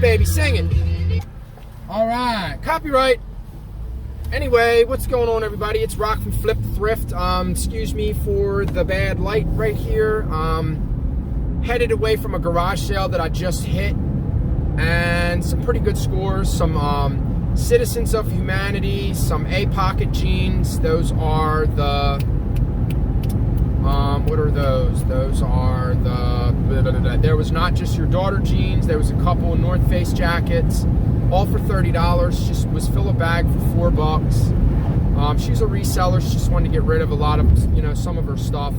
it, baby, sing it. All right, copyright. Anyway, what's going on, everybody? It's Rock from Flip the Thrift. Excuse me for the bad light right here. Headed away from a garage sale that I just hit, and some pretty good scores. Some Citizens of Humanity, some A-Pocket jeans. Those are the what are those? Those are the There was Not Just Your Daughter jeans. There was a couple North Face jackets, all for $30. Just was fill a bag for $4. She's a reseller. She just wanted to get rid of a lot of, some of her stuff.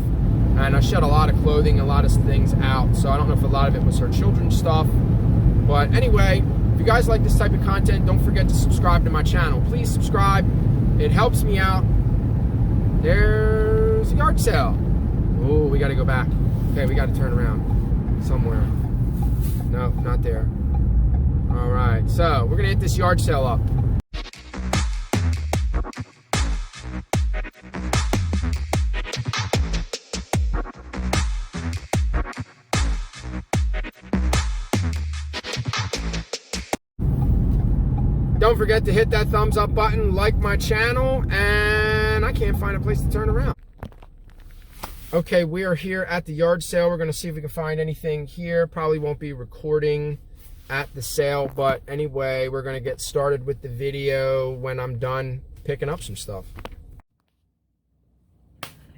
And I shed a lot of clothing, a lot of things out. So I don't know if a lot of it was her children's stuff. But anyway, if you guys like this type of content, don't forget to subscribe to my channel. Please subscribe. It helps me out. There's a yard sale. Oh, we got to go back. Okay, we got to turn around somewhere. No, not there. All right, so we're going to hit this yard sale up. Don't forget to hit that thumbs up button, like my channel, and I can't find a place to turn around. Okay, we are here at the yard sale. We're going to see if we can find anything here. Probably won't be recording at the sale, but anyway, we're going to get started with the video when I'm done picking up some stuff.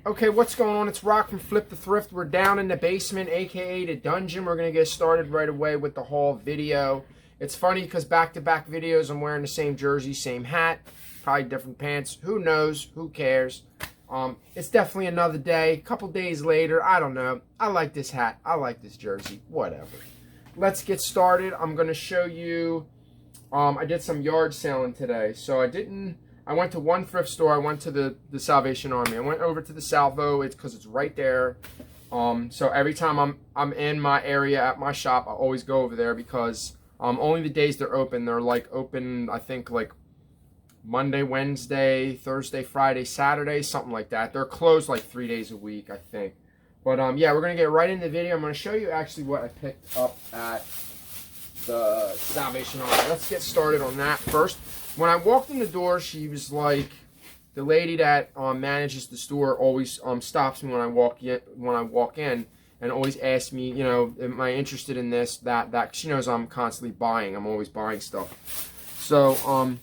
Okay, what's going on? It's Rock from Flip the Thrift. We're down in the basement, aka the dungeon. We're going to get started right away with the haul video. It's funny because back-to-back videos, I'm wearing the same jersey, same hat, probably different pants. Who knows? Who cares? It's definitely another day. A couple days later, I don't know. I like this hat. I like this jersey. Whatever. Let's get started. I'm going to show you, I did some yard selling today. So I went to one thrift store. I went to the Salvation Army. I went over to the Salvo. It's because it's right there. So every time I'm in my area at my shop, I always go over there because only the days they're open. They're like open, I think, like Monday, Wednesday, Thursday, Friday, Saturday, something like that. They're closed like 3 days a week, I think. But yeah, we're going to get right into the video. I'm going to show you actually what I picked up at the Salvation Army. Let's get started on that first. When I walked in the door, she was like, the lady that manages the store always stops me when I walk in and always asks me, am I interested in this, that. She knows I'm constantly buying. I'm always buying stuff. So,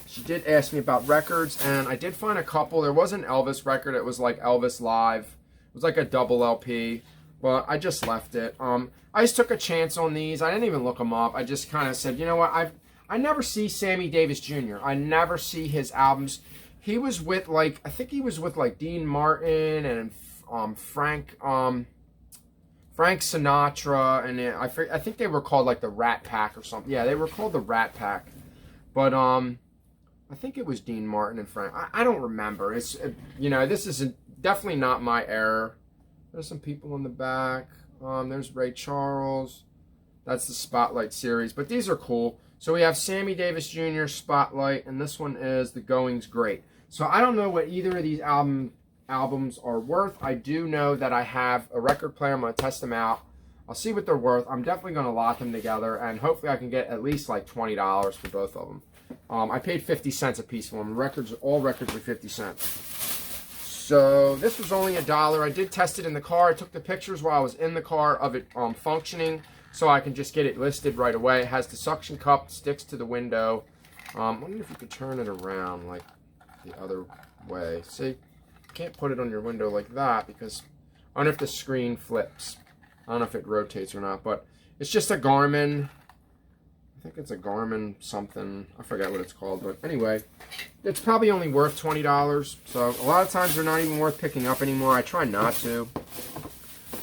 she did ask me about records, and I did find a couple. There was an Elvis record. It was like Elvis Live. It was like a double LP, but I just left it. I just took a chance on these. I didn't even look them up. I just kind of said, you know what? I never see Sammy Davis Jr. I never see his albums. He was with I think he was with Dean Martin and Frank Sinatra, and I think they were called the Rat Pack or something. Yeah, they were called the Rat Pack, but I think it was Dean Martin and Frank. I don't remember. This is definitely not my era. There's some people in the back. There's Ray Charles. That's the Spotlight series, but these are cool. So we have Sammy Davis Jr. Spotlight, and this one is The Going's Great. So I don't know what either of these albums are worth. I do know that I have a record player. I'm going to test them out. I'll see what they're worth. I'm definitely going to lot them together, and hopefully I can get at least like $20 for both of them. I paid 50 cents a piece for them. All records were 50 cents. So this was only $1. I did test it in the car. I took the pictures while I was in the car of it functioning, so I can just get it listed right away. It has the suction cup, sticks to the window. I wonder if you could turn it around like the other way. See, you can't put it on your window like that because I don't know if the screen flips. I don't know if it rotates or not, but it's just a Garmin. I think it's a Garmin something. I forget what it's called, but anyway, it's probably only worth $20. So a lot of times they're not even worth picking up anymore. I try not to,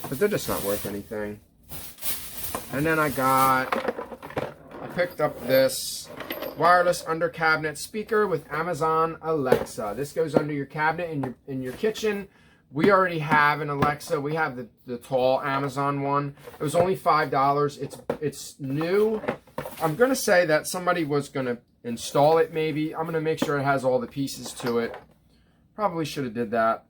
but they're just not worth anything. And then I picked up this wireless under cabinet speaker with Amazon Alexa. This goes under your cabinet in your kitchen. We already have an Alexa. We have the tall Amazon one. It was only $5. It's new. I'm going to say that somebody was going to install it maybe. I'm going to make sure it has all the pieces to it. Probably should have did that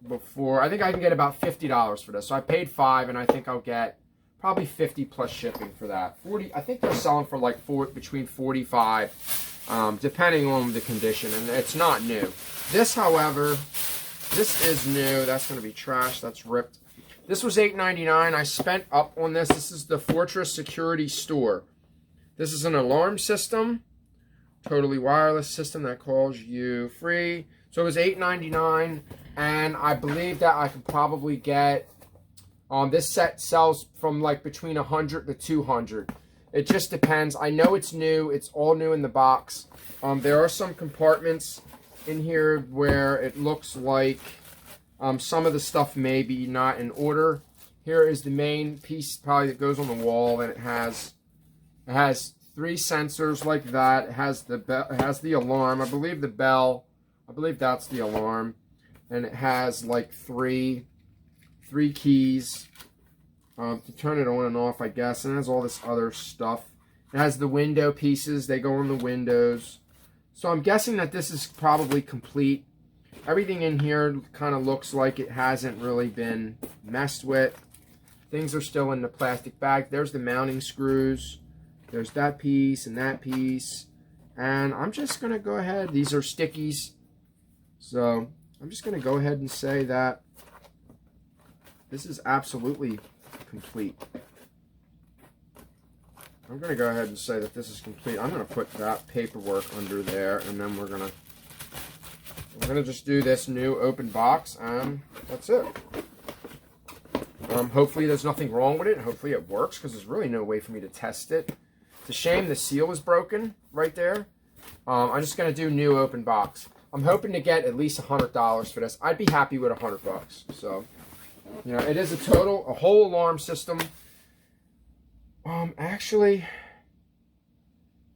before. I think I can get about $50 for this. So I paid $5, and I think I'll get Probably 50 plus shipping for that. 40. I think they're selling for like between 45, depending on the condition, and it's not new. This, however, this is new. That's going to be trash. That's ripped. This was $8.99. I spent up on this. This is the Fortress Security Store. This is an alarm system, totally wireless system that calls you free. So it was $8.99, and I believe that I could probably get. This set sells from like between 100 to 200. It just depends. I know it's new. It's all new in the box. There are some compartments in here where it looks like some of the stuff may be not in order. Here is the main piece probably that goes on the wall, and it has 3 sensors like that. It has the alarm. I believe the bell. I believe that's the alarm, and it has like three keys to turn it on and off, I guess, and it has all this other stuff. It has the window pieces. They go on the windows. So I'm guessing that this is probably complete. Everything in here kind of looks like it hasn't really been messed with. Things are still in the plastic bag. There's the mounting screws. There's that piece and that piece. And I'm just going to go ahead. These are stickies. So I'm just going to go ahead and say that this is absolutely complete. I'm going to go ahead and say that this is complete. I'm going to put that paperwork under there, and then we're going to just do this new open box, and that's it. Hopefully there's nothing wrong with it. Hopefully it works, because there's really no way for me to test it. It's a shame the seal is broken right there. I'm just going to do new open box. I'm hoping to get at least $100 for this. I'd be happy with $100. So, you know, it is a whole alarm system. Actually,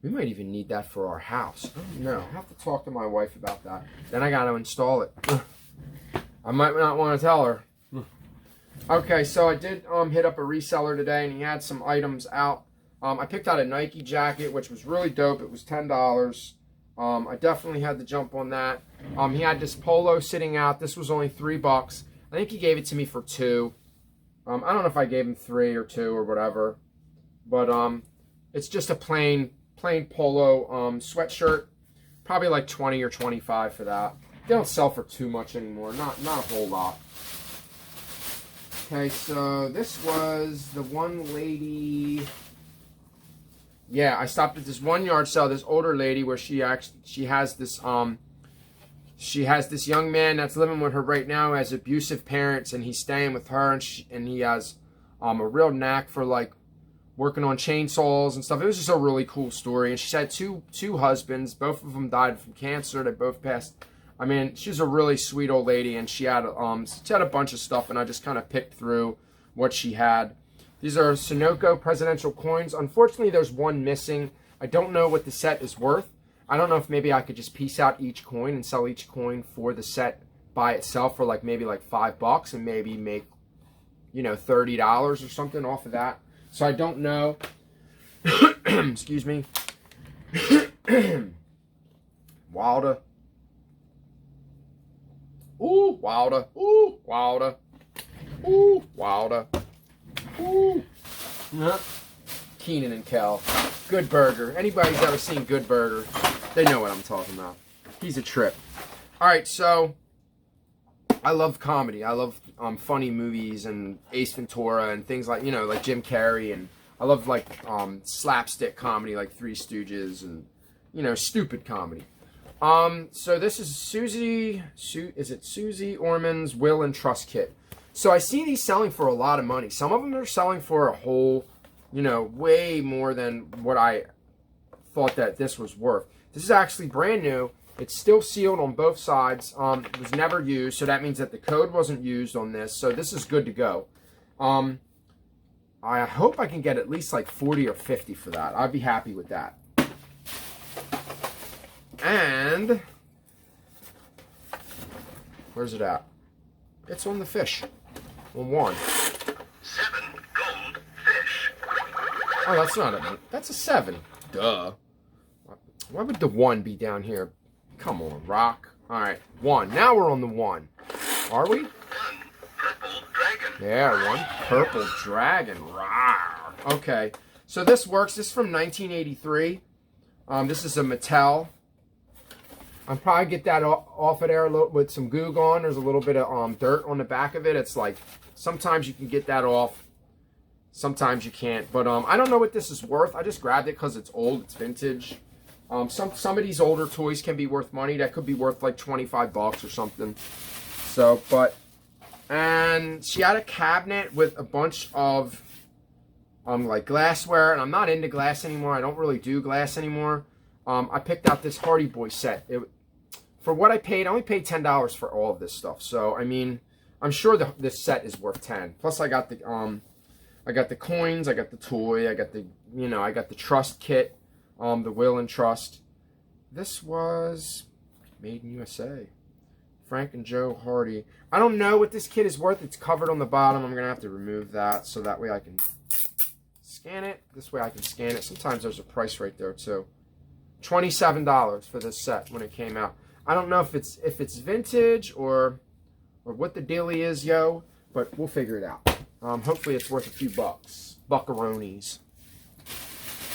we might even need that for our house. I don't know. I have to talk to my wife about that. Then I got to install it. I might not want to tell her. Okay, so I did hit up a reseller today, and he had some items out. I picked out a Nike jacket, which was really dope. It was $10. I definitely had to jump on that. He had this polo sitting out. This was only $3. I think he gave it to me for $2. I don't know if I gave him 3 or 2 or whatever. But it's just a plain polo sweatshirt. Probably like 20 or 25 for that. They don't sell for too much anymore. Not a whole lot. Okay, so this was the one lady. Yeah, I stopped at this one yard sale. This older lady where she has this young man that's living with her right now who has abusive parents, and he's staying with her, and he has a real knack for like working on chainsaws and stuff. It was just a really cool story. And she had two husbands. Both of them died from cancer. They both passed. I mean, she's a really sweet old lady, and she had a bunch of stuff, and I just kind of picked through what she had. These are Sunoco presidential coins. Unfortunately, there's one missing. I don't know what the set is worth. I don't know if maybe I could just piece out each coin and sell each coin for the set by itself for like maybe like $5 and maybe make, you know, $30 or something off of that. So I don't know. Excuse me. Wilder. Ooh, Wilder. Ooh, Wilder. Ooh, Wilder. Ooh. Keenan and Kel. Good Burger. Anybody's ever seen Good Burger, they know what I'm talking about. He's a trip. Alright, so I love comedy. I love funny movies and Ace Ventura and things like, you know, like Jim Carrey, and I love like slapstick comedy like Three Stooges and, you know, stupid comedy. So this is Susie Orman's Will and Trust Kit. So I see these selling for a lot of money. Some of them are selling for a whole, you know, way more than what I thought that this was worth. This is actually brand new. It's still sealed on both sides. It was never used, so that means that the code wasn't used on this. So this is good to go. I hope I can get at least like 40 or 50 for that. I'd be happy with that. And where's it at? It's on the fish. On 1. 7 gold fish. Oh, that's not a. That's a 7. Duh. Why would the 1 be down here? Come on, Rock. All right, 1. Now we're on the 1. Are we? 1 purple dragon. Yeah, 1 purple dragon. Rock. Okay, so this works. This is from 1983. This is a Mattel. I'll probably get that off of there a little, with some goo gone. There's a little bit of dirt on the back of it. It's like, sometimes you can get that off, sometimes you can't. But I don't know what this is worth. I just grabbed it because it's old, it's vintage. Some of these older toys can be worth money. That could be worth like 25 bucks or something. So, and she had a cabinet with a bunch of like glassware, and I'm not into glass anymore. I don't really do glass anymore. I picked out this Hardy Boy set. For what I paid, I only paid $10 for all of this stuff. So I mean, I'm sure this set is worth 10. Plus, I got the coins, I got the toy, I got the I got the trust kit, the will and trust. This was made in USA. Frank and Joe Hardy. I don't know what this kit is worth. It's covered on the bottom. I'm gonna have to remove that so that way I can scan it. This way I can scan it. Sometimes there's a price right there too. $27 for this set when it came out. I don't know if it's vintage or what the dealie is, yo, but we'll figure it out. Hopefully it's worth a few bucks. Buckaroonies.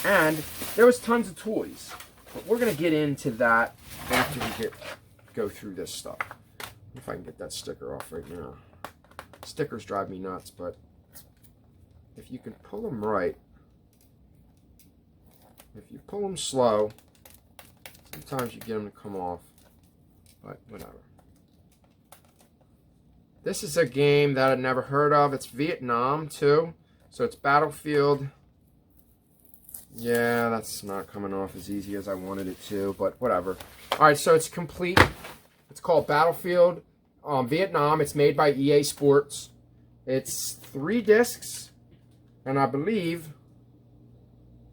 And there was tons of toys. But we're gonna get into that after we go through this stuff. If I can get that sticker off right now. Stickers drive me nuts, but if you can pull them right, if you pull them slow, sometimes you get them to come off, but whatever. This is a game that I'd never heard of. It's Vietnam too, so it's Battlefield. Yeah, that's not coming off as easy as I wanted it to, but whatever. All right, so it's complete. It's called Battlefield Vietnam. It's made by EA Sports. It's 3 discs, and I believe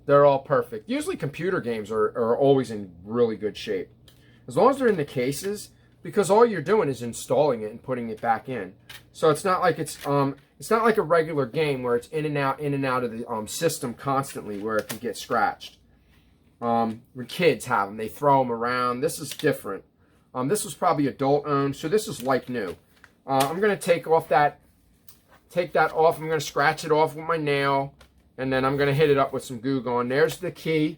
they're all perfect. Usually computer games are always in really good shape, as long as they're in the cases, because all you're doing is installing it and putting it back in. So it's not like it's not like a regular game where it's in and out of the system constantly, where it can get scratched. When kids have them, they throw them around. This is different. This was probably adult owned, so this is like new. I'm gonna take that off. I'm gonna scratch it off with my nail, and then I'm gonna hit it up with some goo gone. There's the key.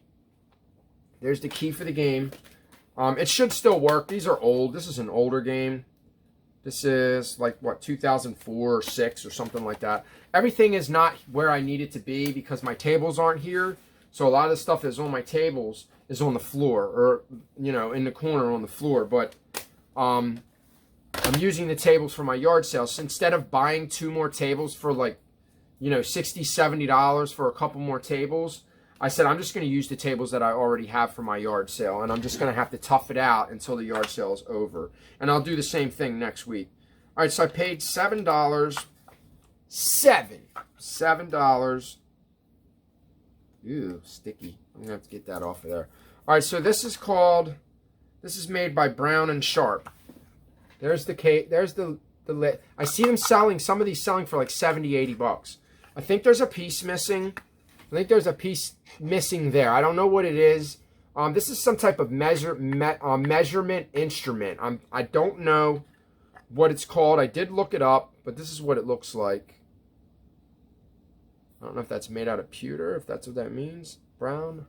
There's the key for the game. It should still work. These are old. This is an older game. This is like, what, 2004 or 6 or something like that. Everything is not where I need it to be because my tables aren't here. So a lot of the stuff that's on my tables is on the floor, or, in the corner on the floor. But I'm using the tables for my yard sales. So instead of buying 2 more tables for like, $60, $70 for a couple more tables, I said, I'm just going to use the tables that I already have for my yard sale, and I'm just going to have to tough it out until the yard sale is over. And I'll do the same thing next week. All right, so I paid $7. $7. Ew, sticky. I'm going to have to get that off of there. All right, so this is made by Brown and Sharp. There's the cake. There's the lid. I see them selling, some of these selling for like 70, 80 bucks. I think there's a piece missing. I think there's a piece missing there. I don't know what it is. This is some type of measurement instrument. I don't know what it's called. I did look it up, but this is what it looks like. I don't know if that's made out of pewter, if that's what that means. Brown.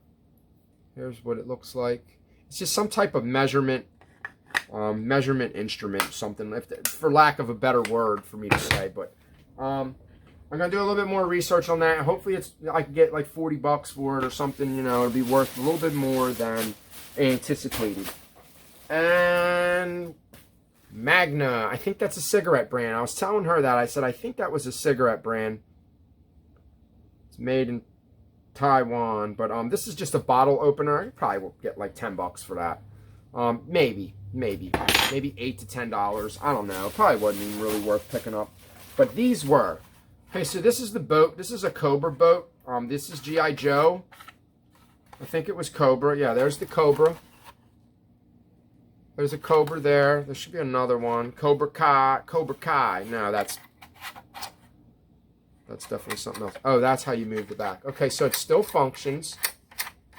Here's what it looks like. It's just some type of measurement instrument, something, for lack of a better word for me to say. But I'm going to do a little bit more research on that. Hopefully I can get like 40 bucks for it or something, it'll be worth a little bit more than anticipated. And Magna, I think that's a cigarette brand. I was telling her that. I said, I think that was a cigarette brand. It's made in Taiwan, but this is just a bottle opener. You probably will get like 10 bucks for that. Maybe $8 to $10. I don't know. Probably wasn't even really worth picking up. But these were. Okay, so this is the boat. This is a Cobra boat. This is G.I. Joe. I think it was Cobra. Yeah, there's the Cobra. There's a Cobra there. There should be another one. Cobra Kai. No, that's definitely something else. Oh, that's how you move the back. Okay, so it still functions.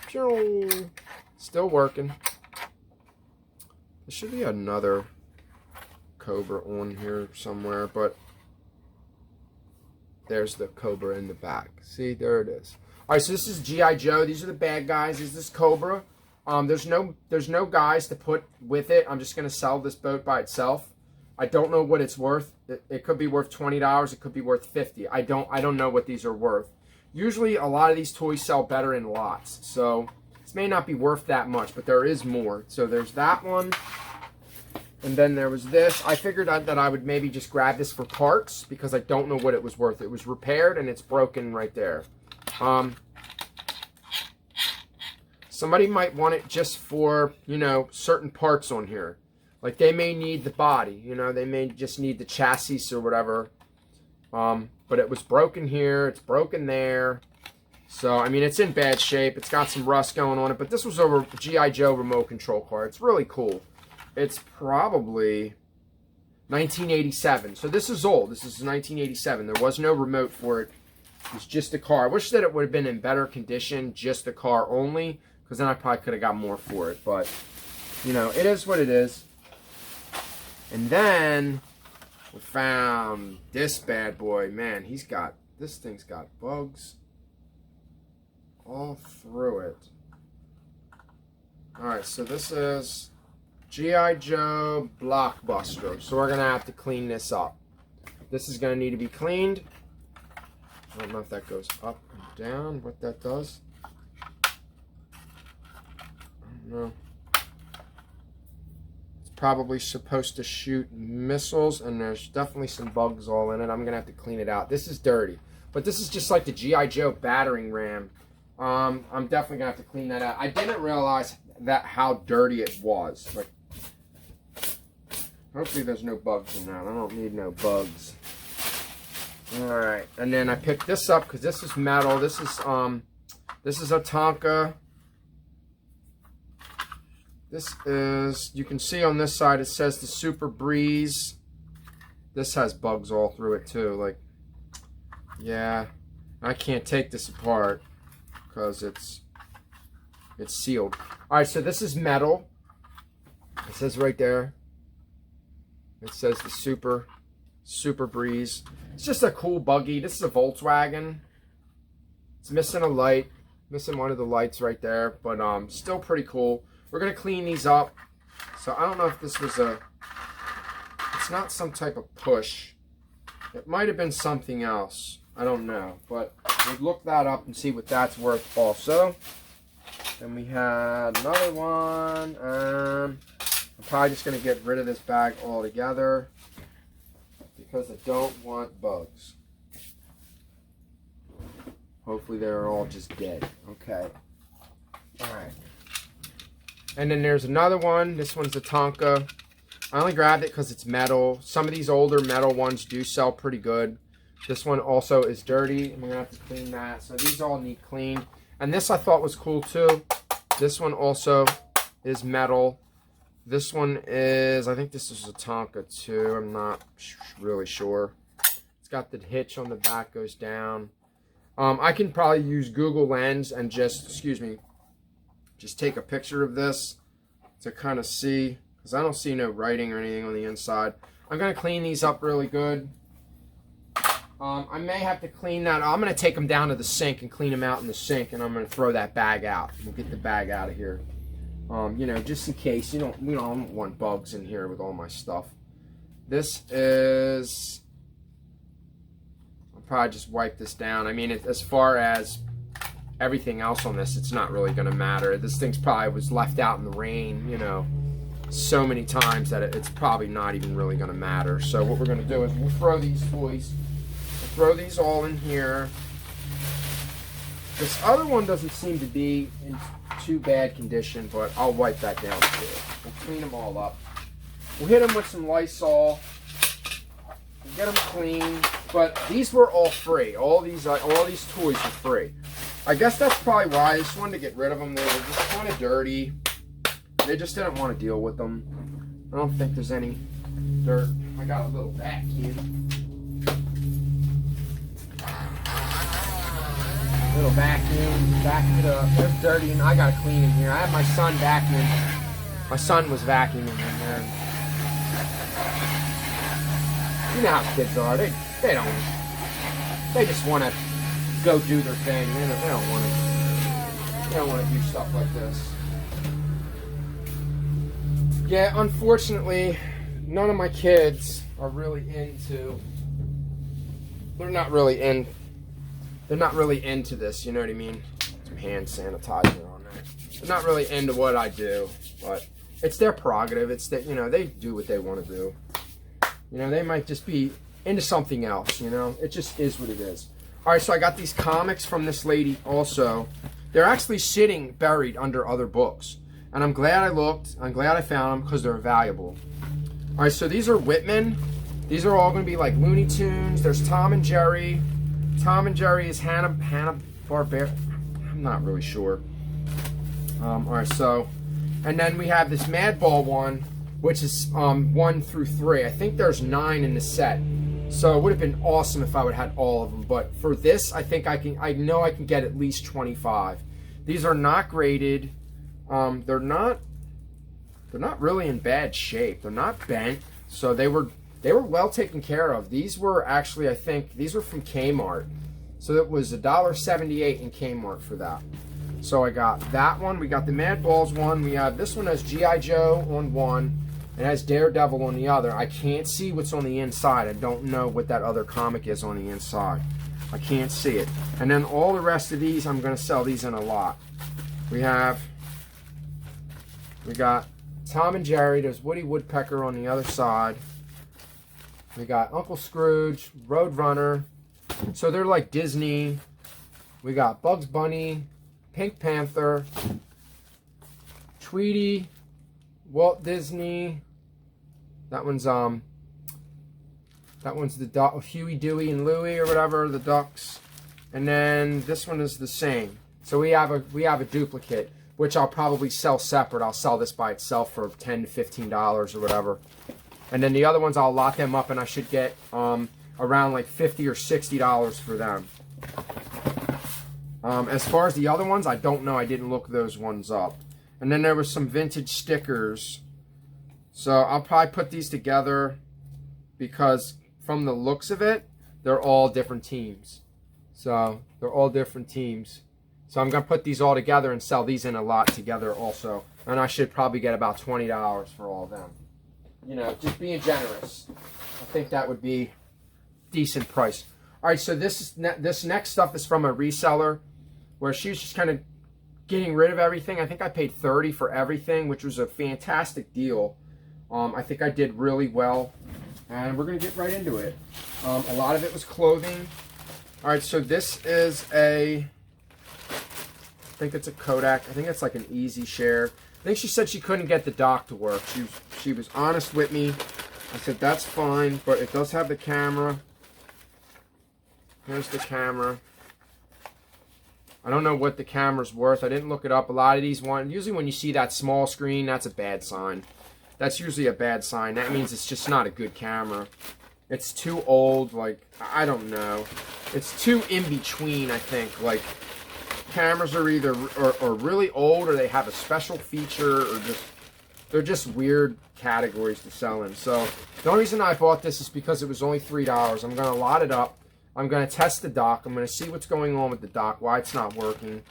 Still working. There should be another Cobra on here somewhere, but There's the Cobra in the back. See, there it is. All right, so this is G.I. Joe. These are the bad guys. This is Cobra. There's no guys to put with it. I'm just gonna sell this boat by itself. I don't know what it's worth. It could be worth $20. It could be worth $50. I don't know what these are worth. Usually, a lot of these toys sell better in lots, so this may not be worth that much, but there is more. So there's that one, and then there was this. I figured that I would maybe just grab this for parts because I don't know what it was worth. It was repaired and it's broken right there. Somebody might want it just for, you know, certain parts on here. Like they may need the body, you know, they may just need the chassis or whatever. But it was broken here, it's broken there. So, I mean, it's in bad shape. It's got some rust going on it, but this was a G.I. Joe remote control car. It's really cool. It's probably 1987. So this is old. This is 1987. There was no remote for it. It's just a car. I wish that it would have been in better condition, just the car only, because then I probably could have got more for it. But, you know, it is what it is. And then we found this bad boy. Man, this thing's got bugs all through it. Alright, so this is G.I. Joe Blockbuster. So we're going to have to clean this up. This is going to need to be cleaned. I don't know if that goes up and down, what that does. I don't know. It's probably supposed to shoot missiles, and there's definitely some bugs all in it. I'm going to have to clean it out. This is dirty. But this is just like the G.I. Joe battering ram. I'm definitely going to have to clean that out. I didn't realize how dirty it was. Like, hopefully there's no bugs in that. I don't need no bugs. Alright, and then I picked this up because this is metal. This is a Tonka. This is, you can see on this side it says the Super Breeze. This has bugs all through it too. Like, yeah, I can't take this apart because it's sealed. Alright, so this is metal. It says right there. It says the Super Breeze. It's just a cool buggy. This is a Volkswagen. It's missing a light. Missing one of the lights right there. But still pretty cool. We're going to clean these up. So I don't know if this was it's not some type of push. It might have been something else. I don't know. But we'll look that up and see what that's worth also. Then we had another one. I'm probably just going to get rid of this bag altogether, because I don't want bugs. Hopefully they're all just dead. Okay. Alright. And then there's another one. This one's a Tonka. I only grabbed it because it's metal. Some of these older metal ones do sell pretty good. This one also is dirty. I'm going to have to clean that. So these all need cleaned. And this I thought was cool too. This one also is metal. This one is, I think this is a Tonka too. I'm not really sure. It's got the hitch on the back, goes down. I can probably use Google Lens and just take a picture of this to kind of see, because I don't see no writing or anything on the inside. I'm going to clean these up really good. I may have to clean that. I'm going to take them down to the sink and clean them out in the sink, and I'm going to throw that bag out. We'll get the bag out of here. You know, just in case. I don't want bugs in here with all my stuff. This is, I'll probably just wipe this down. I mean, as far as everything else on this, it's not really going to matter. This thing's probably was left out in the rain, you know, so many times that it's probably not even really going to matter. So what we're going to do is we'll throw these toys, throw these all in here. This other one doesn't seem to be in too bad condition, but I'll wipe that down too. We'll clean them all up. We'll hit them with some Lysol. We'll get them clean. But these were all free. All these toys are free. I guess that's probably why I just wanted to get rid of them. They were just kind of dirty. They just didn't want to deal with them. I don't think there's any dirt. I got a little vacuum. Little vacuum, vacuum it up. It's dirty, and I gotta clean in here. I have my son vacuuming. My son was vacuuming in there. You know how kids are. They don't. They just want to go do their thing. They don't want to. They don't want to do stuff like this. Yeah, unfortunately, none of my kids are really into. They're not really into this. You know what I mean? Some hand sanitizer on there. They're not really into what I do, but it's their prerogative. It's that, you know, they do what they want to do. You know, they might just be into something else, you know? It just is what it is. All right, so I got these comics from this lady also. They're actually sitting buried under other books. And I'm glad I looked. I'm glad I found them because they're valuable. All right, so these are Whitman. These are all going to be like Looney Tunes. There's Tom and Jerry. Tom and Jerry is Hanna-Barbera. I'm not really sure. All right, so... And then we have this Madball one, which is 1 through 3. I think there's 9 in the set. So it would have been awesome if I would have had all of them. But for this, I think I know I can get at least 25. These are not graded. They're not really in bad shape. They're not bent. So they were well taken care of. These were actually, I think, these were from Kmart. So it was $1.78 in Kmart for that. So I got that one. We got the Mad Balls one. We have this one has G.I. Joe on one. It has Daredevil on the other. I can't see what's on the inside. I don't know what that other comic is on the inside. I can't see it. And then all the rest of these, I'm going to sell these in a lot. We got Tom and Jerry. There's Woody Woodpecker on the other side. We got Uncle Scrooge, Roadrunner. So they're like Disney. We got Bugs Bunny, Pink Panther, Tweety, Walt Disney. That one's the duck, Huey, Dewey, and Louie or whatever, the ducks. And then this one is the same. So we have a duplicate, which I'll probably sell separate. I'll sell this by itself for $10 to $15 or whatever. And then the other ones, I'll lock them up, and I should get around like $50 or $60 for them. As far as the other ones, I don't know. I didn't look those ones up. And then there was some vintage stickers. So I'll probably put these together because from the looks of it, they're all different teams. So they're all different teams. So I'm going to put these all together and sell these in a lot together also. And I should probably get about $20 for all of them. You know, just being generous. I think that would be decent price. All right, so this next stuff is from a reseller where she's just kind of getting rid of everything. I think I paid $30 for everything, which was a fantastic deal. I think I did really well, and we're going to get right into it. A lot of it was clothing. All right, so this is I think it's a Kodak. I think it's like an Easy Share. I think she said she couldn't get the dock to work. She was honest with me. I said, that's fine, but it does have the camera. Here's the camera. I don't know what the camera's worth. I didn't look it up. A lot of these usually when you see that small screen, that's a bad sign. That's usually a bad sign. That means it's just not a good camera. It's too old, like, I don't know. It's too in between, I think. Like, cameras are either or really old, or they have a special feature, or they're just weird categories to sell in. So the only reason I bought this is because it was only $3. I'm going to lot it up. I'm going to test the dock. I'm going to see what's going on with the dock, why it's not working.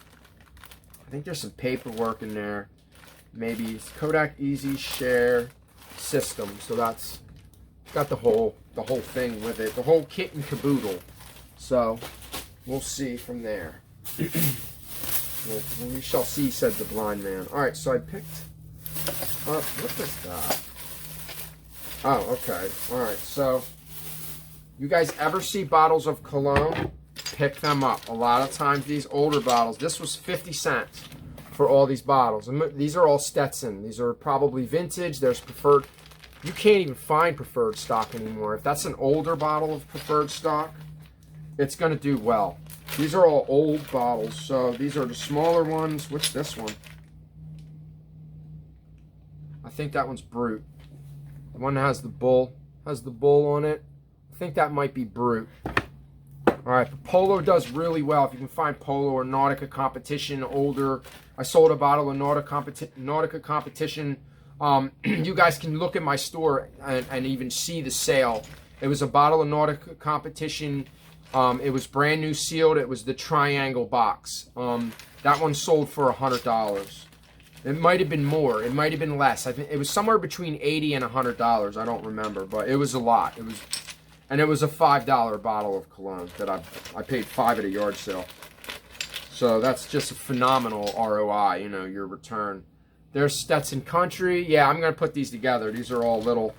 I think there's some paperwork in there. Maybe it's Kodak Easy Share System. So that's got the whole thing with it, the whole kit and caboodle. So we'll see from there. We shall see, said the blind man. All right, so I picked up, what was that? Oh, okay. All right, so you guys ever see bottles of cologne? Pick them up. A lot of times these older bottles, this was 50 cents for all these bottles. And these are all Stetson. These are probably vintage. There's preferred. You can't even find preferred stock anymore. If that's an older bottle of preferred stock, it's going to do well. These are all old bottles, so these are the smaller ones. What's this one? I think that one's Brute. The one that has the bull on it. I think that might be Brute. All right, but Polo does really well. If you can find Polo or Nautica Competition older. I sold a bottle of Nautica Competition. You guys can look at my store and even see the sale. It was a bottle of Nautica Competition It was brand new sealed. It was the triangle box. That one sold for $100. It might have been more. It might have been less. I think it was somewhere between $80 and $100. I don't remember, but it was a lot. And it was a $5 bottle of cologne that I paid $5 at a yard sale. So that's just a phenomenal ROI, you know, your return. There's Stetson Country. Yeah, I'm going to put these together. These are all little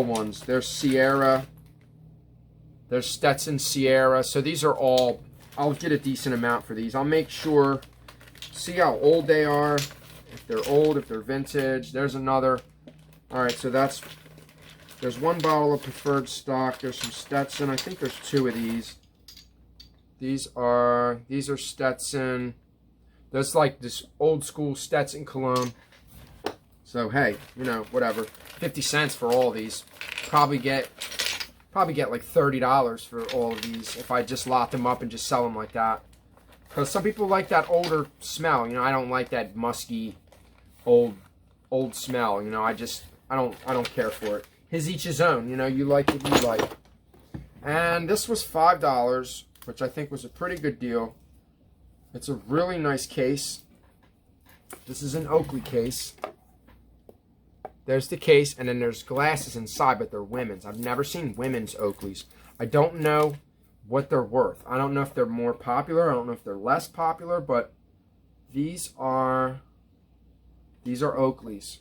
ones. There's Sierra. There's Stetson Sierra. So these are all, I'll get a decent amount for these. I'll make sure, see how old they are. If they're old, if they're vintage. There's another. All right, so there's one bottle of preferred stock. There's some Stetson. I think there's 2 of these. These are Stetson. That's like this old school Stetson cologne. So hey, you know, whatever. 50 cents for all of these. Probably get like $30 for all of these if I just lot them up and just sell them like that. Because some people like that older smell. You know, I don't like that musky old smell. You know, I don't care for it. His each his own. You know, you like what you like. And this was $5, which I think was a pretty good deal. It's a really nice case. This is an Oakley case. There's the case, and then there's glasses inside, but they're women's. I've never seen women's Oakleys. I don't know what they're worth. I don't know if they're more popular. I don't know if they're less popular, but these are Oakleys.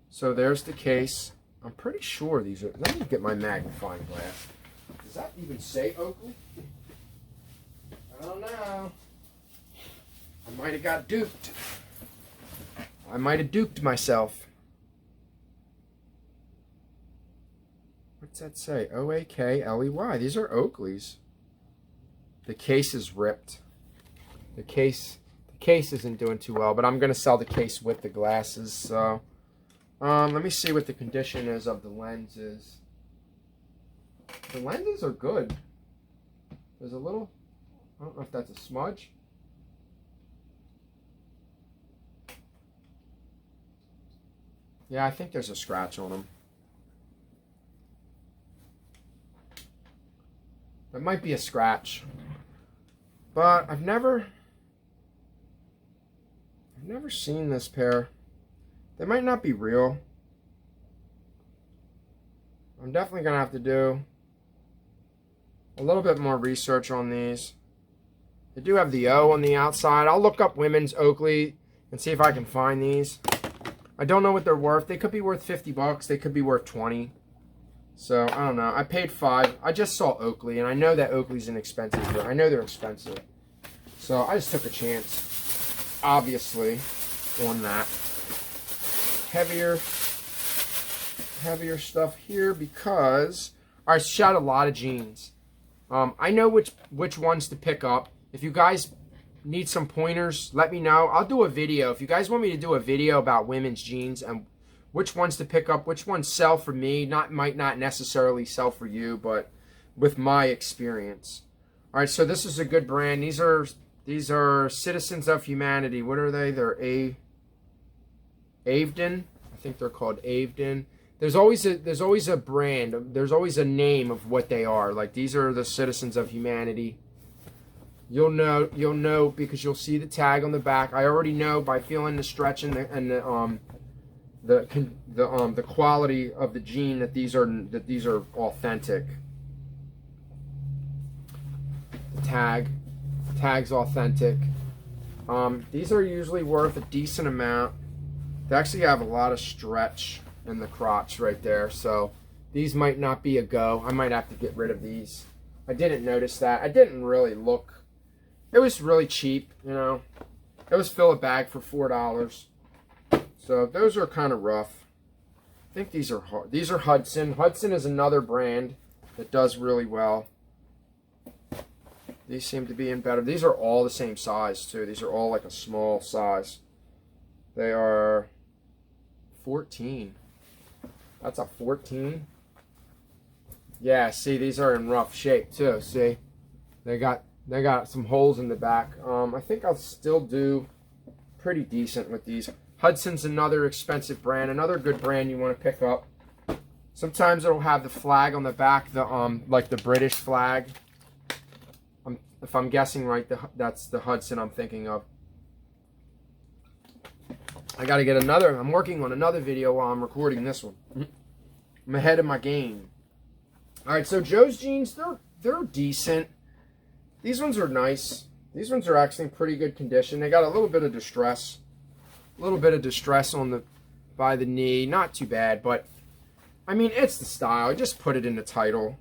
So there's the case. I'm pretty sure these are, let me get my magnifying glass. Does that even say Oakley? I don't know. I might have got duped. I might have duped myself. What's that say? O-A-K-L-E-Y. These are Oakleys. The case is ripped. The case isn't doing too well, but I'm going to sell the case with the glasses. So, let me see what the condition is of the lenses. The lenses are good. There's a little, I don't know if that's a smudge. Yeah, I think there's a scratch on them. That might be a scratch. But I've never seen this pair. They might not be real. I'm definitely going to have to do a little bit more research on these. They do have the O on the outside. I'll look up women's Oakley and see if I can find these. I don't know what they're worth. They could be worth 50 bucks. They could be worth 20. So, I don't know. I paid 5. I just saw Oakley, and I know that Oakley's inexpensive here. I know they're expensive. So, I just took a chance, obviously, on that. Heavier stuff here because I shot a lot of jeans. I know which ones to pick up. If you guys need some pointers, let me know. I'll do a video. If you guys want me to do a video about women's jeans and which ones to pick up, which ones sell for me, might not necessarily sell for you, but with my experience. All right, so this is a good brand. These are Citizens of Humanity. What are they? They're Avden. I think they're called Avden. There's always a brand. There's always a name of what they are. Like these are the Citizens of Humanity. You'll know because you'll see the tag on the back. I already know by feeling the stretch and the quality of the jean that these are authentic. The tag's authentic. These are usually worth a decent amount. They actually have a lot of stretch in the crotch right there, so these might not be a go. I might have to get rid of these. I didn't notice that. I didn't really look. It was really cheap, you know. It was fill a bag for $4. So those are kind of rough. I think these are Hudson. Hudson is another brand that does really well. These seem to be in better. These are all the same size too. These are all like a small size. They are 14. That's a 14. Yeah, see, these are in rough shape too. See, they got some holes in the back. I think I'll still do pretty decent with these. Hudson's another expensive brand, another good brand you want to pick up. Sometimes it'll have the flag on the back, the like the British flag. If I'm guessing right, that's the Hudson I'm thinking of. I got to get another. I'm working on another video while I'm recording this one. I'm ahead of my game. All right, so Joe's jeans, they're decent. These ones are nice. These ones are actually in pretty good condition. They got a little bit of distress. A little bit of distress on by the knee. Not too bad, but I mean, it's the style. I just put it in the title.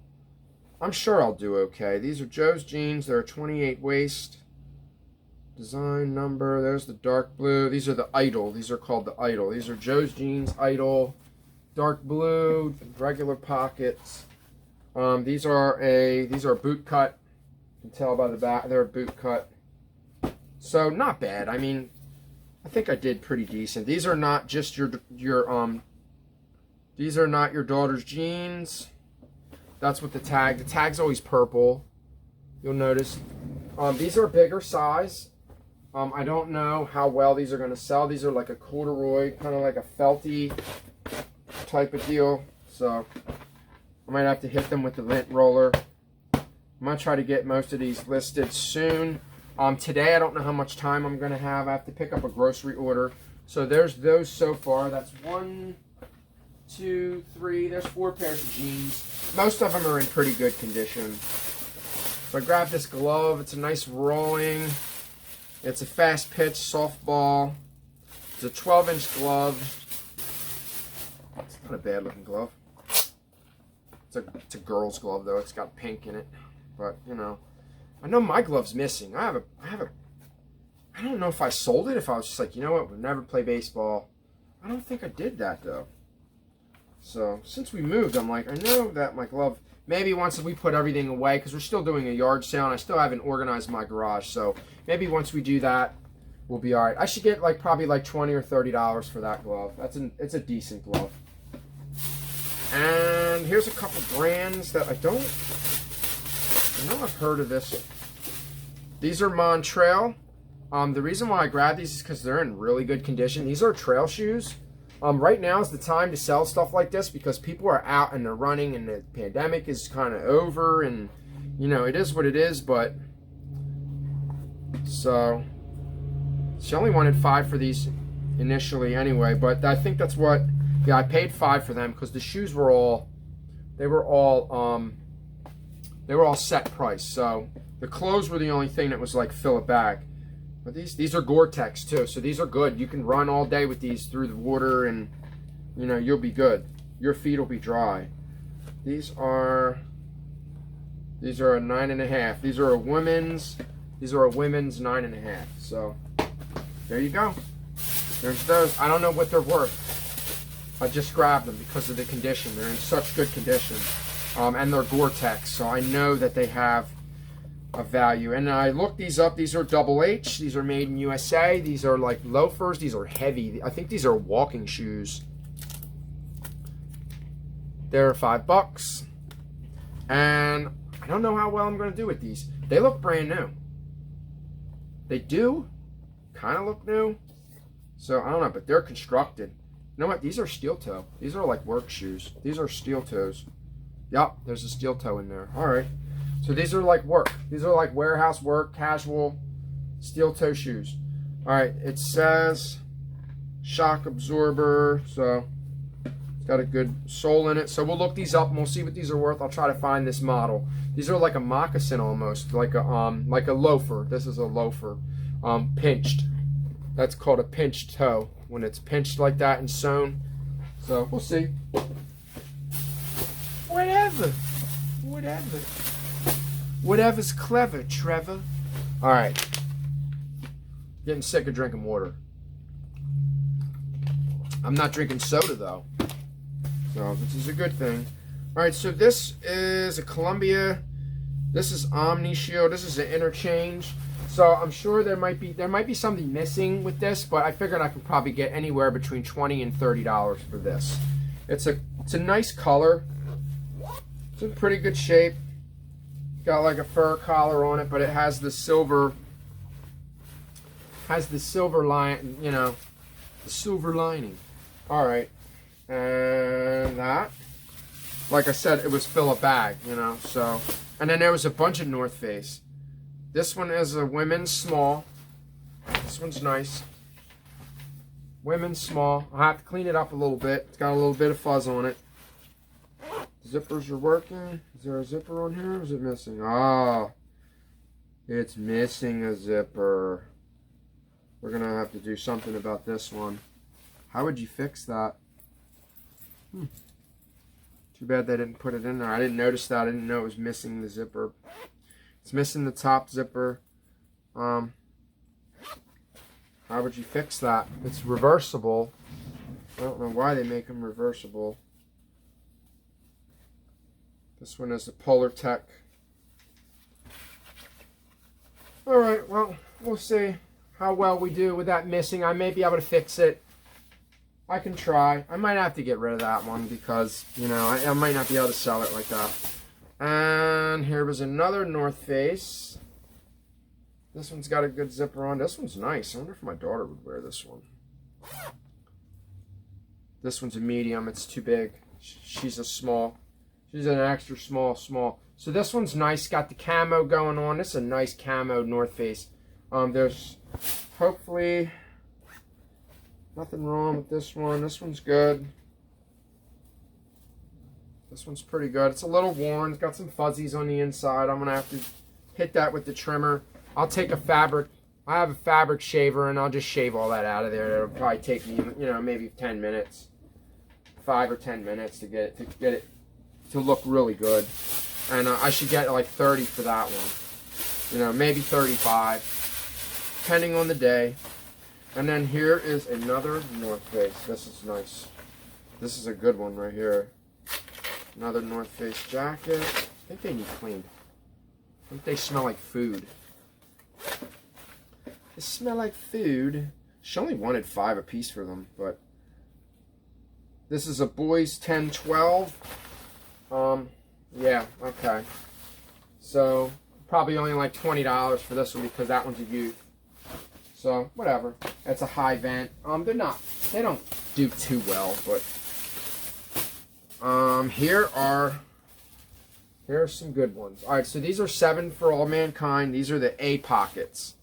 I'm sure I'll do okay. These are Joe's jeans. They're a 28 waist. Design number. There's the dark blue. These are the Idol. These are called the Idol. These are Joe's jeans, Idol. Dark blue, regular pockets. These are boot cut. You can tell by the back they're boot cut. So not bad. I mean, I think I did pretty decent. These are not just these are not your daughter's jeans. That's what the tag's always purple. You'll notice. These are bigger size. I don't know how well these are going to sell. These are like a corduroy, kind of like a felty type of deal. So I might have to hit them with the lint roller. I'm going to try to get most of these listed soon. Today I don't know how much time I'm going to have. I have to pick up a grocery order. So there's those so far. That's 1, 2, 3. There's 4 pairs of jeans. Most of them are in pretty good condition. So I grabbed this glove. It's a nice rolling. It's a fast pitch softball. It's a 12-inch glove. It's not a bad looking glove. It's a girl's glove though. It's got pink in it. But you know, I know my glove's missing. I don't know if I sold it. If I was just like, you know what, we'll never play baseball. I don't think I did that though. So since we moved, I'm like, I know that my glove. Maybe once we put everything away, because we're still doing a yard sale, and I still haven't organized my garage. So maybe once we do that, we'll be all right. I should get probably like $20 or $30 for that glove. It's a decent glove. And here's a couple brands that I know I've heard of this. These are Montrail. The reason why I grabbed these is because they're in really good condition. These are trail shoes. Right now is the time to sell stuff like this because people are out and they're running and the pandemic is kind of over and, you know, it is what it is, but so she only wanted 5 for these initially anyway, but I think that's what, yeah, I paid 5 for them because the shoes were all set price. So the clothes were the only thing that was like fill it back. But these are Gore-Tex too, so these are good. You can run all day with these through the water and, you know, you'll be good. Your feet will be dry. These are a 9.5. These are a women's 9.5. So there you go. There's those. I don't know what they're worth. I just grabbed them because of the condition. They're in such good condition. And they're Gore-Tex, so I know that they have a value. And I looked these up. These are double H. These are made in USA. These are like loafers. These are heavy. I think these are walking shoes. They're $5. And I don't know how well I'm going to do with these. They look brand new. They do kind of look new. So I don't know, but they're constructed. You know what? These are steel toe. These are like work shoes. These are steel toes. Yep, there's a steel toe in there. All right. So these are like work. These are like warehouse work, casual, steel toe shoes. All right, it says shock absorber. So it's got a good sole in it. So we'll look these up and we'll see what these are worth. I'll try to find this model. These are like a moccasin almost, like a loafer. This is a loafer, pinched. That's called a pinched toe when it's pinched like that and sewn. So we'll see. Whatever's clever, Trevor. All right. Getting sick of drinking water. I'm not drinking soda though, so this is a good thing. All right, so this is a Columbia. This is Omni Shield. This is an interchange. So I'm sure there might be something missing with this, but I figured I could probably get anywhere between $20 and $30 for this. It's a nice color. It's in pretty good shape. Got like a fur collar on it, but it has the silver line, you know, the silver lining. All right, and that. like I said, it was fill a bag, you know. So, and then there was a bunch of North Face. This one is a women's small. This one's nice. Women's small. I'll have to clean it up a little bit. It's got a little bit of fuzz on it. Zippers are working. Is there a zipper on here or is it missing? Oh, it's missing a zipper. We're going to have to do something about this one. How would you fix that? Too bad they didn't put it in there. I didn't notice that. I didn't know it was missing the zipper. It's missing the top zipper. How would you fix that? It's reversible. I don't know why they make them reversible. This one is the Polar Tech. Alright, well, we'll see how well we do with that missing. I may be able to fix it. I can try. I might have to get rid of that one because, you know, I might not be able to sell it like that. And here was another North Face. This one's got a good zipper on. This one's nice. I wonder if my daughter would wear this one. This one's a medium. It's too big. She's a small. She's an extra small. So this one's nice. Got the camo going on. This is a nice camo North Face. There's hopefully nothing wrong with this one. This one's good. This one's pretty good. It's a little worn. It's got some fuzzies on the inside. I'm going to have to hit that with the trimmer. I'll take a fabric. I have a fabric shaver, and I'll just shave all that out of there. It'll probably take me, you know, maybe 10 minutes. 5 or 10 minutes to get it to look really good. And I should get like 30 for that one. You know, maybe 35, depending on the day. And then here is another North Face. This is nice. This is a good one right here. Another North Face jacket. I think they need cleaned. I think they smell like food. They smell like food. She only wanted 5 a piece for them, but this is a boys 10-12. Yeah, okay. So probably only like $20 for this one because that one's a youth. So whatever. It's a high vent. They don't do too well, but here are some good ones. All right, so these are 7 for All Mankind. These are the A pockets.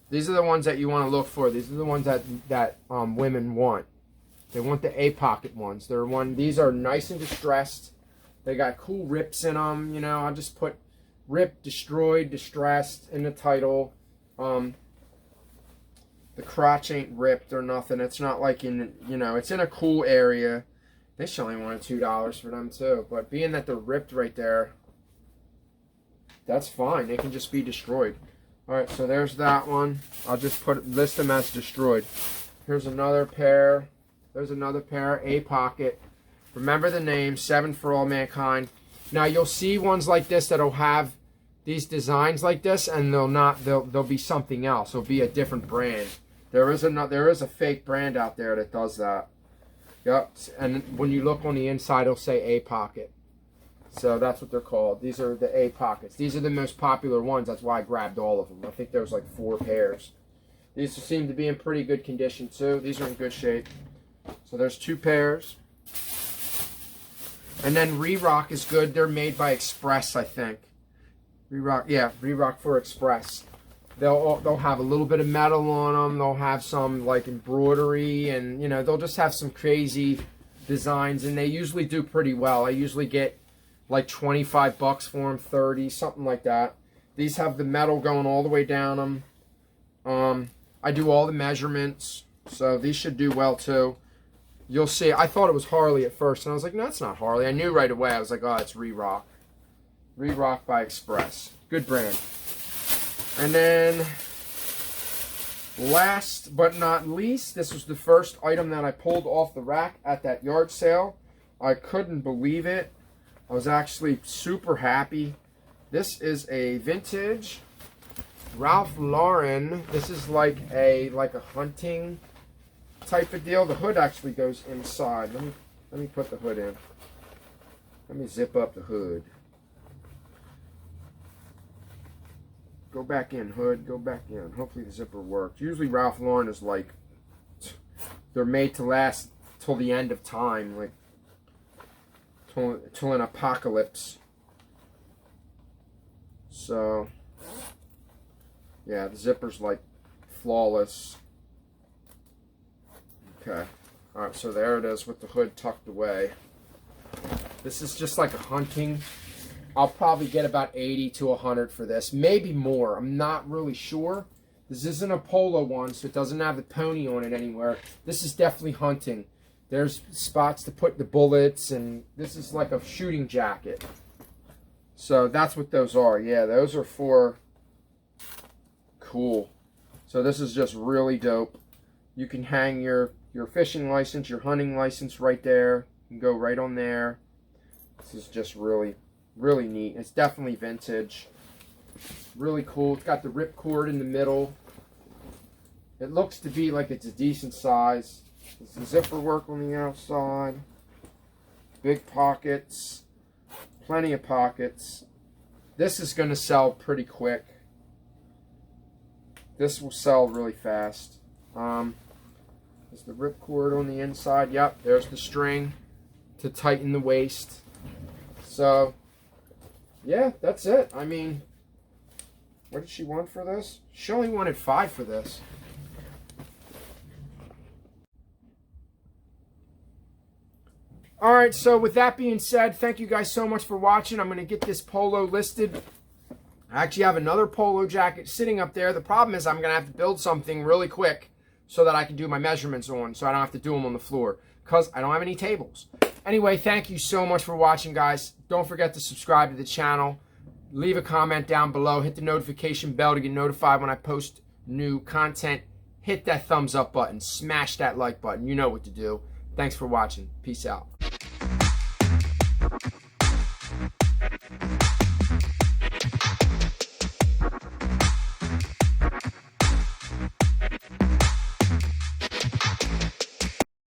These are the ones that you want to look for. These are the ones that women want. They want the A pocket ones. These are nice and distressed. They got cool rips in them. You know, I just put ripped, destroyed, distressed in the title. The crotch ain't ripped or nothing. It's not like it's in a cool area. They should only wanted $2 for them too. But being that they're ripped right there, that's fine. They can just be destroyed. All right, so there's that one. I'll just list them as destroyed. Here's another pair. There's another pair. A pocket. Remember the name. 7 for All Mankind. Now you'll see ones like this that'll have these designs like this, and they'll be something else. It'll be a different brand. There is a fake brand out there that does that. Yep. And when you look on the inside, it'll say A pocket. So that's what they're called. These are the A pockets. These are the most popular ones. That's why I grabbed all of them. I think there's like 4 pairs. These seem to be in pretty good condition too. These are in good shape. So there's 2 pairs. And then Re-Rock is good. They're made by Express, I think. Re-Rock, yeah, Re-Rock for Express. They'll have a little bit of metal on them. They'll have some like embroidery, and they'll just have some crazy designs, and they usually do pretty well. I usually get like $25 for them, 30, something like that. These have the metal going all the way down them. I do all the measurements, so these should do well too. You'll see. I thought it was Harley at first, and I was like, no, it's not Harley. I knew right away. I was like, oh, it's Re-Rock. Re-Rock by Express. Good brand. And then, last but not least, this was the first item that I pulled off the rack at that yard sale. I couldn't believe it. I was actually super happy. This is a vintage Ralph Lauren. This is like a hunting type of deal. The hood actually goes inside. Let me put the hood in. Let me zip up the hood. Go back in, hood. Go back in. Hopefully the zipper works. Usually Ralph Lauren is like, they're made to last till the end of time, like till an apocalypse. So, yeah, the zipper's like flawless. Okay. Alright, so there it is with the hood tucked away. This is just like a hunting. I'll probably get about 80 to 100 for this. Maybe more. I'm not really sure. This isn't a polo one, so it doesn't have the pony on it anywhere. This is definitely hunting. There's spots to put the bullets, and this is like a shooting jacket. So that's what those are. Yeah, those are for... Cool. So this is just really dope. You can hang your fishing license, your hunting license right there. You can go right on there. This is just really, really neat. It's definitely vintage. Really cool. It's got the ripcord in the middle. It looks to be like it's a decent size. There's the zipper work on the outside. Big pockets. Plenty of pockets. This is going to sell pretty quick. This will sell really fast. There's the ripcord on the inside. Yep, there's the string to tighten the waist. So, yeah, that's it. I mean, what did she want for this? She only wanted $5 for this. Alright, so with that being said, thank you guys so much for watching. I'm going to get this polo listed. I actually have another polo jacket sitting up there. The problem is I'm going to have to build something really quick so that I can do my measurements on, so I don't have to do them on the floor, because I don't have any tables. Anyway, thank you so much for watching, guys. Don't forget to subscribe to the channel. Leave a comment down below. Hit the notification bell to get notified when I post new content. Hit that thumbs up button. Smash that like button. You know what to do. Thanks for watching. Peace out.